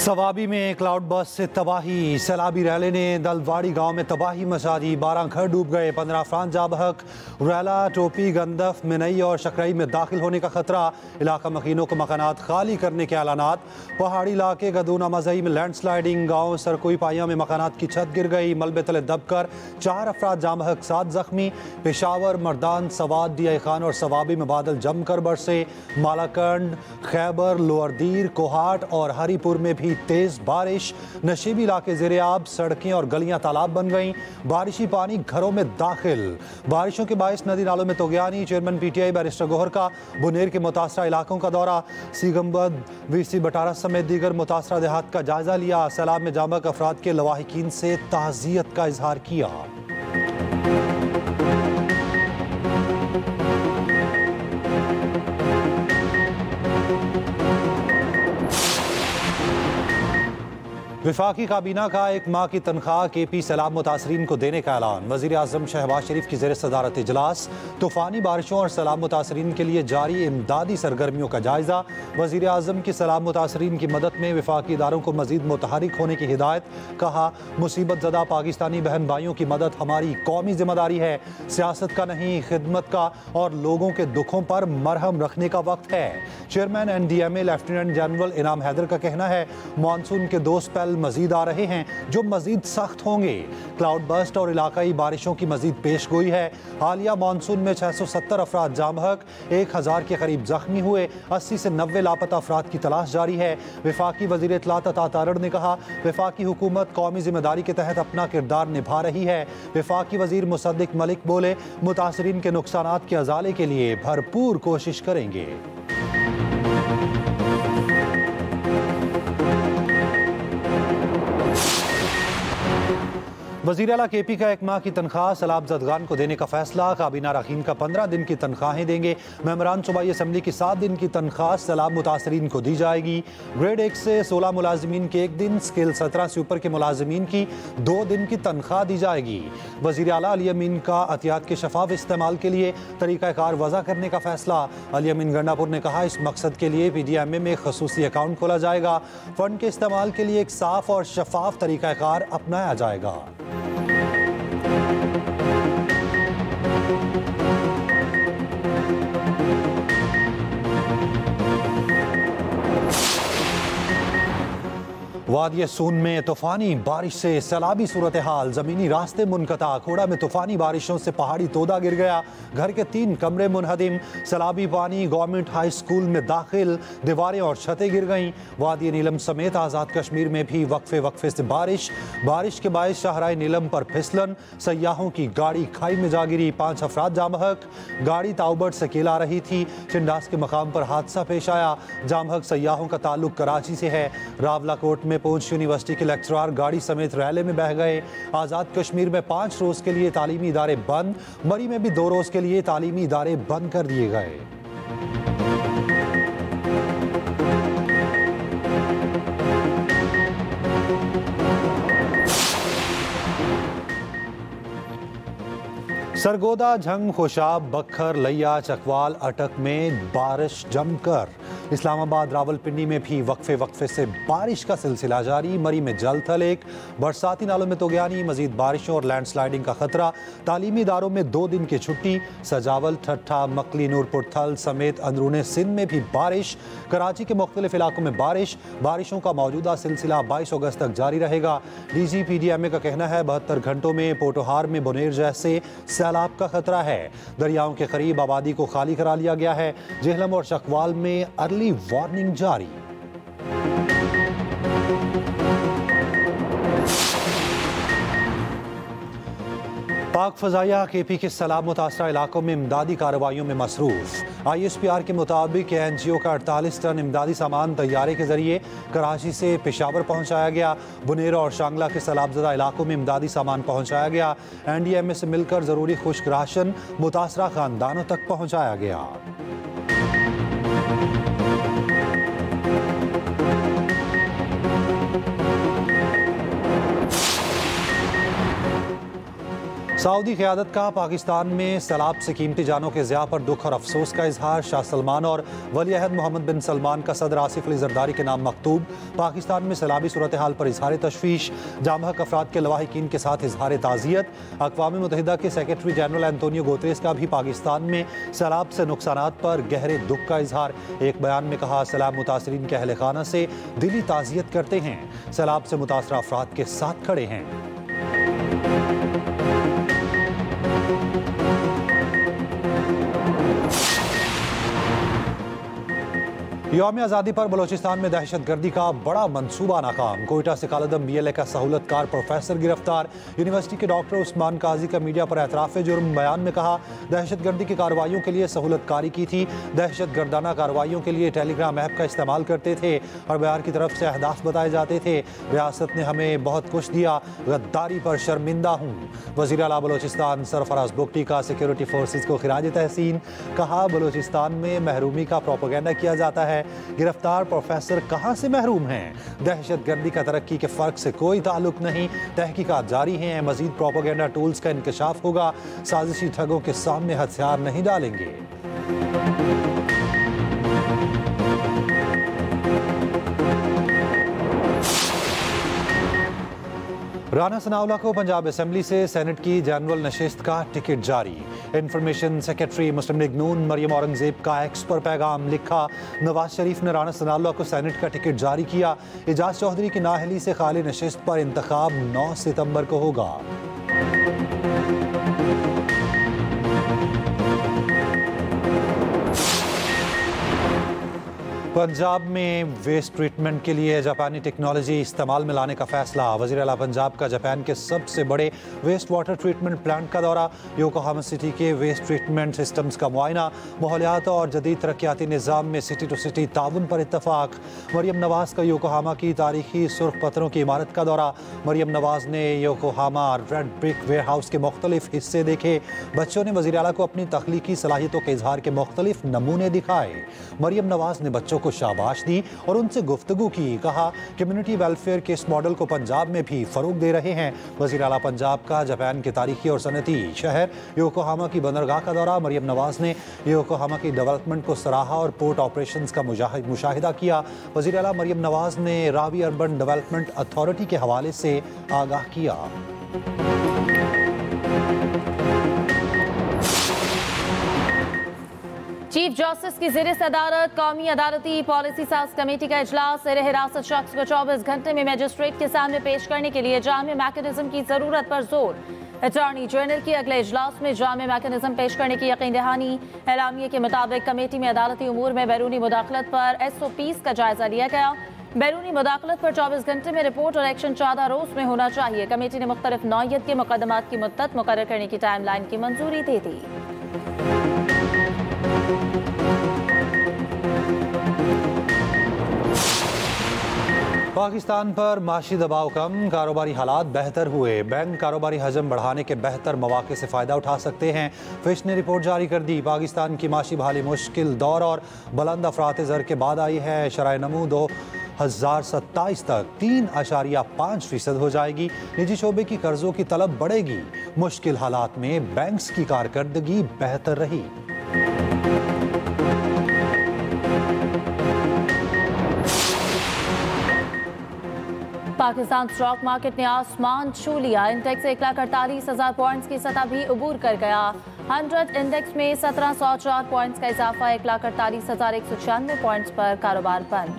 सवाबी में क्लाउड बस से तबाही। सैलाबी रैले ने दलवाड़ी गांव में तबाही मचा दी। 12 घर डूब गए, 15 अफराद जाँ बहक। रैला, टोपी, गंदफ, मिनई और शकरई में दाखिल होने का खतरा। इलाका मकीनों को मकानात खाली करने के ऐलानात। पहाड़ी इलाके गदूना मजई में लैंडस्लाइडिंग। गाँव सरकोई पाइया में मकानात की छत गिर गई। मलबे तले दबकर 4 अफराद जाँ बहक, 7 जख्मी। पेशावर, मर्दान, सवाद, DI खान और सवाबी में बादल जमकर बरसे। मालाकंड, खैबर, लोअरदीर, कोहाट और हरीपुर में भी तेज बारिश। नशीबी इलाके ज़ेरे-आब, सड़कें और गलियां तालाब बन गईं। बारिशी पानी घरों में दाखिल। बारिशों के बायस नदी नालों में Togyani. Chairman PTI barrister Gohar का बुनेर के मुतासरा इलाकों का दौरा। सीगमबद, VC बटारा समेत दीगर मुतासरा देहात का जायजा लिया। सैलाब में जामक अफराद के लवाहिकीन से ताज़ियत का इजहार किया। वफाकी काबीना का 1 माह की तनख्वाह KP सैलाब मुतासरीन को देने का ऐलान। वज़ीर आज़म शहबाज शरीफ की ज़ेर सदारत इजलास। तूफ़ानी बारिशों और सैलाब मुतासरीन के लिए जारी इमदादी सरगर्मियों का जायजा। वज़ीर आज़म की सैलाब मुतासरीन की मदद में वफाकी इदारों को मज़ीद मुतहरिक होने की हिदायत। कहा, मुसीबत ज़दा पाकिस्तानी बहन भाइयों की मदद हमारी कौमी जिम्मेदारी है। सियासत का नहीं, खिदमत का और लोगों के दुखों पर मरहम रखने का वक्त है। चेयरमैन NDMA लेफ्टिनेंट जनरल इनाम हैदर का कहना है, मानसून के 2 स्पेल मजीद आ रहे हैं जो मजीद सख्त होंगे। क्लाउड बस्ट और इलाकाई बारिशों की मजीद पेशगोई है। हालिया मानसून में 670 अफराद जाँ बहक, 1000 के करीब जख्मी हुए। 80 से 90 लापता अफराद की तलाश जारी है। वफाकी वज़ीर इत्तलात अता तारड़ ने कहा, वफाकी हुकूमत कौमी जिम्मेदारी के तहत अपना किरदार निभा रही है। वफाकी वज़ीर मुसद्दिक मलिक बोले, मुतासरीन के नुकसानात के अजाले के लिए भरपूर कोशिश करेंगे। वज़ीर आला KP का 1 माह की तनख्वाह सैलाब ज़दगान को देने का फैसला। काबीना अरकान का 15 दिन की तनख्वाहें देंगे। मेंबरान सूबाई असम्बली की 7 दिन की तनख्वाह सैलाब मुतासरीन को दी जाएगी। ग्रेड 1 से 16 मुलाजमीन के 1 दिन, स्केल 17 से ऊपर के मुलाजमीन की 2 दिन की तनख्वाह दी जाएगी। वज़ीर आला अली अमीन का अतियात के शफाफ इस्तेमाल के लिए तरीक़ाकार वज़ा करने का फैसला। अली अमीन गंडापुर ने कहा, इस मकसद के लिए PDMA में खसूसी अकाउंट खोला जाएगा। फंड के इस्तेमाल के लिए एक साफ और शफाफ तरीक़ाकार अपनाया जाएगा। वादिय सून में तूफानी बारिश से सैलाबी सूरत हाल। जमीनी रास्ते मुनक़ता। खोड़ा में तूफानी बारिशों से पहाड़ी तोदा गिर गया। घर के 3 कमरे मुनहदिम। सैलाबी पानी गवर्नमेंट हाई स्कूल में दाखिल। दीवारें और छतें गिर गईं। वादिय नीलम समेत आज़ाद कश्मीर में भी वक्फे वक्फे से बारिश के बायस शाहराह नीलम पर फिसलन। सयाहों की गाड़ी खाई में जा गिरी। 5 अफराद जाँ बहक। गाड़ी ताउबट से केला रही थी। चिंडास के मकाम पर हादसा पेश आया। जाँ बहक सयाहों का ताल्लुक कराची से है। रावलाकोट में पूंछ यूनिवर्सिटी के लेक्चरार गाड़ी समेत रैले में बह गए। आज़ाद कश्मीर में 5 रोज़ के लिए तालीमी इदारे बंद। मरी में भी 2 रोज़ के लिए तालीमी इदारे बंद कर दिए गए। सरगोदा, झंग, खुशाब, बखर, लैया, चकवाल, अटक में बारिश जमकर। इस्लामाबाद, रावलपिंडी में भी वक्फे वक्फे से बारिश का सिलसिला जारी। मरी में जल थल एक। बरसाती नालों में तोगयानी। मजीद बारिशों और लैंडस्लाइडिंग का खतरा। तालीमी इदारों में 2 दिन की छुट्टी। सजावल, ठट्ठा, मकली, नूरपुर थल समेत अंदरूने सिंध में भी बारिश। कराची के मुख्तलिफ इलाकों में बारिशों का मौजूदा सिलसिला 22 अगस्त तक जारी रहेगा। DG PDMA का कहना है, 72 घंटों में पोटोहार में बुनेर जैसे सैलाब का खतरा है। दरियाओं के करीब आबादी को खाली करा लिया गया है। जेहलम और चकवाल में अर्ली वार्निंग जारी। पाक फजाइया KP के सैलाब मुतासरा इलाकों में इमदादी कार्रवाइयों में मसरूफ। ISPR के मुताबिक NGO का 48 टन इमदादी सामान तैयारे के जरिए कराची से पेशावर पहुंचाया गया। बुनेर और शांगला के सैलाबजदा इलाकों में इमदादी सामान पहुंचाया गया। NDMA से मिलकर जरूरी खुश्क राशन मुतासरा खानदानों तक पहुंचाया गया। सऊदी क़यादत का पाकिस्तान में सैलाब से कीमती जानों के ज़िया पर दुख और अफसोस का इजहार। शाह सलमान और वली अहद मोहम्मद बिन सलमान का सदर आसिफ अली जरदारी के नाम मकतूब। पाकिस्तान में सैलाबी सूरत हाल पर इजहार तशवीश। जामहक अफराद के लवाहिकीन के साथ इजहार ताज़ियत। अक़वाम मुत्तहिदा के सेक्रेटरी जनरल एंटोनियो गुतेरेस का भी पाकिस्तान में सैलाब से नुकसानात पर गहरे दुख का इजहार। एक बयान में कहा, सैलाब मुतासरीन के अहल खाना से दिली ताज़ियत करते हैं, सैलाब से मुतासरा अफराद के साथ खड़े हैं। यौम आज़ादी पर बलोचिस्तान में दहशत गर्दी का बड़ा मंसूबा नाकाम। कोयटा से कालदम BLA का सहूलतकार प्रोफेसर गिरफ्तार। यूनिवर्सिटी के डॉक्टर उस्मान काजी का मीडिया पर एतराफ़ जुर्म। बयान में कहा, दहशत गर्दी की कार्रवाइयों के लिए सहूलतकारी की थी, दहशत गर्दाना कार्रवाइयों के लिए टेलीग्राम ऐप का इस्तेमाल करते थे और बिहार की तरफ से अहदाफ बताए जाते थे। रियासत ने हमें बहुत कुछ दिया, गद्दारी पर शर्मिंदा हूँ। वज़ीर आला बलोचिस्तान सरफराज बुगटी का सिक्योरिटी फोर्सेज को खिराज तहसीन। कहा, बलोचिस्तान में महरूमी का प्रोपेगेंडा किया जाता है। गिरफ्तार प्रोफेसर कहां से महरूम हैं? दहशत गर्दी का तरक्की के फर्क से कोई ताल्लुक नहीं। तहकीकात जारी हैं, मजीद प्रोपेगेंडा टूल्स का इंकशाफ होगा। साजिशी ठगों के सामने हथियार नहीं डालेंगे। राना सनाउल्लाह को पंजाब असेंबली से सेनेट की जनरल नशिस्त का टिकट जारी। इंफॉर्मेशन सेक्रेटरी मुस्लिम लीग नून मरियम औरंगजेब का एक्स पर पैगाम। लिखा, नवाज शरीफ ने राना सनाउल्लाह को सेनेट का टिकट जारी किया। एजाज चौधरी की नाअहली से खाली नशिस्त पर इंतखाब 9 सितंबर को होगा। पंजाब में वेस्ट ट्रीटमेंट के लिए जापानी टेक्नोलॉजी इस्तेमाल में लाने का फैसला। वज़ीर आला पंजाब का जापान के सबसे बड़े वेस्ट वाटर ट्रीटमेंट प्लांट का दौरा। योकोहामा सिटी के वेस्ट ट्रीटमेंट सिस्टम्स का मुआयना। माहौलियात और जदीद तरक्याती निज़ाम में सिटी टू सिटी ताउन पर इत्तफाक। मरियम नवाज का योकोहामा की तारीखी सुर्ख पत्थरों की इमारत का दौरा। मरियम नवाज ने Yokohama red brick warehouse के मुख्तलिफ हिस्से देखे। बच्चों ने वज़ीर आला को अपनी तख्लीकी सलाहियतों के इजहार के मुख्तलिफ नमूने दिखाए। मरियम नवाज ने बच्चों को शाबाश दी और उनसे गुफ्तगू की। कहा, कम्युनिटी वेलफेयर के इस मॉडल को पंजाब में भी फरोग दे रहे हैं। वज़ीर आला पंजाब का जापान के तारीखी और सनती शहर योकोहामा की बंदरगाह का दौरा। मरियम नवाज ने योकोहामा की डेवलपमेंट को सराहा और पोर्ट ऑपरेशंस का मुशाहिदा किया। वज़ीर आला मरियम नवाज ने रावी अर्बन डेवलपमेंट अथॉरिटी के हवाले से आगाह किया। चीफ जस्टिस की ज़ेर सदारत कौमी अदालती पॉलिसी साज कमेटी का इजलास। ज़ेर हिरासत शख्स को 24 घंटे में मजिस्ट्रेट के सामने पेश करने के लिए जामे मैकेनिज्म की जरूरत पर जोर। अटॉर्नी जनरल की अगले इजलास में जामे मैकेनिज्म पेश करने की यकीन दहानी। एलामिये के मुताबिक कमेटी में अदालती उमूर में बैरूनी मुदाखलत पर SOPs का जायजा लिया गया। बैरूनी मुदाखलत पर 24 घंटे में रिपोर्ट और एक्शन 14 रोज में होना चाहिए। कमेटी ने मुख्तलिफ नौयत के मुकदमात की मुद्दत मुकर्रर करने की टाइम लाइन की मंजूरी दे दी। पाकिस्तान पर माशी दबाव कम, कारोबारी हालात बेहतर हुए। बैंक कारोबारी हजम बढ़ाने के बेहतर मौके से फ़ायदा उठा सकते हैं। फिश ने रिपोर्ट जारी कर दी। पाकिस्तान की माशी बहाली मुश्किल दौर और बुलंद अफरात ज़र के बाद आई है। शराय नमू 2027 तक 3.5% हो जाएगी। निजी शोबे की कर्जों की तलब बढ़ेगी। मुश्किल हालात में बैंक्स की कारकर्दगी बेहतर रही। पाकिस्तान स्टॉक मार्केट ने आसमान छू लिया। इंडेक्स 1,48,000 पॉइंट्स की सतह भी अबूर कर गया। 100 इंडेक्स में 1704 पॉइंट्स का इजाफा। 1,48,196 पॉइंट्स पर कारोबार बंद।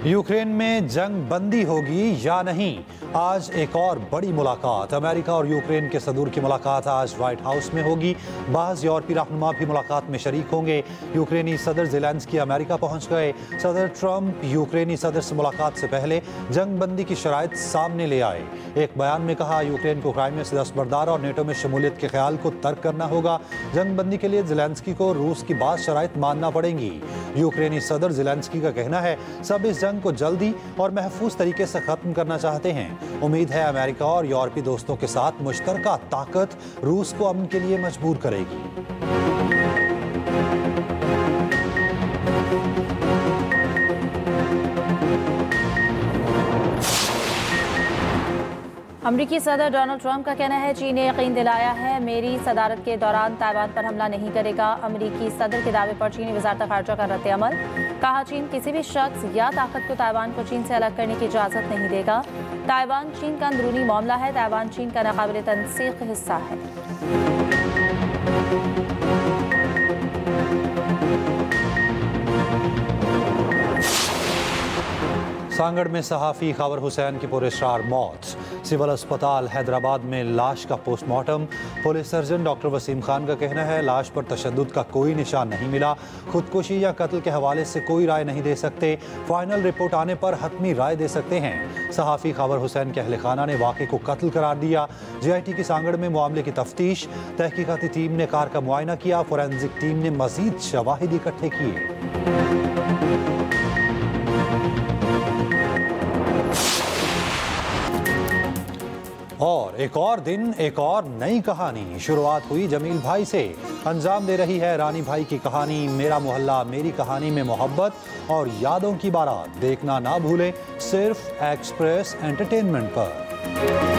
यूक्रेन में जंग बंदी होगी या नहीं, आज एक और बड़ी मुलाकात। अमेरिका और यूक्रेन के सदूर की मुलाकात आज व्हाइट हाउस में होगी। बाज़ यूरोपीय रहनुमा भी मुलाकात में शरीक होंगे। यूक्रेनी सदर ज़ेलेंस्की अमेरिका पहुंच गए। सदर ट्रंप यूक्रेनी सदर से मुलाकात से पहले जंग बंदी की शराइत सामने ले आए। एक बयान में कहा, यूक्रेन को क्राइमिया से दस्तबरदार और नेटो में शमूलियत के ख्याल को तर्क करना होगा। जंग बंदी के लिए ज़ेलेंस्की को रूस की बात शराइत मानना पड़ेंगी। यूक्रेनी सदर ज़ेलेंस्की का कहना है, सब इस जंग को जल्दी और महफूज तरीके से ख़त्म करना चाहते हैं। उम्मीद है अमेरिका और यूरोपीय दोस्तों के साथ मुश्तरका ताकत रूस को अमन के लिए मजबूर करेगी। अमरीकी सदर डोनाल्ड ट्रंप का कहना है चीन ने यकीन दिलाया है मेरी सदारत के दौरान ताइवान पर हमला नहीं करेगा। अमरीकी सदर के दावे पर चीनी वजारत खारजा का रद्द-ए-अमल। कहा चीन किसी भी शख्स या ताकत को ताइवान को चीन से अलग करने की इजाज़त नहीं देगा। ताइवान चीन का अंदरूनी मामला है। ताइवान चीन का नाकाबिल तनसीख हिस्सा है। सांगड़ में सहाफ़ी खबर हुसैन की पुरस्कार मौत। सिविल अस्पताल हैदराबाद में लाश का postmortem. Police surgeon doctor Waseem Khan का कहना है लाश पर तशद्दुद का कोई निशान नहीं मिला। खुदकुशी या कत्ल के हवाले से कोई राय नहीं दे सकते। फाइनल रिपोर्ट आने पर हतमी राय दे सकते हैं। सहाफ़ी खबर हुसैन के अहले खाना ने वाक़े को कत्ल करार दिया। JIT की सांगड़ में मामले की तफ्तीश। तहकीकाती टीम ने कार का मुआयना किया। फोरेंसिक टीम ने मजीद शवाहिद इकट्ठे किए। और एक और दिन एक और नई कहानी। शुरुआत हुई जमील भाई से, अंजाम दे रही है रानी भाई की कहानी। मेरा मोहल्ला मेरी कहानी में मोहब्बत और यादों की बारात। देखना ना भूलें सिर्फ एक्सप्रेस एंटरटेनमेंट पर।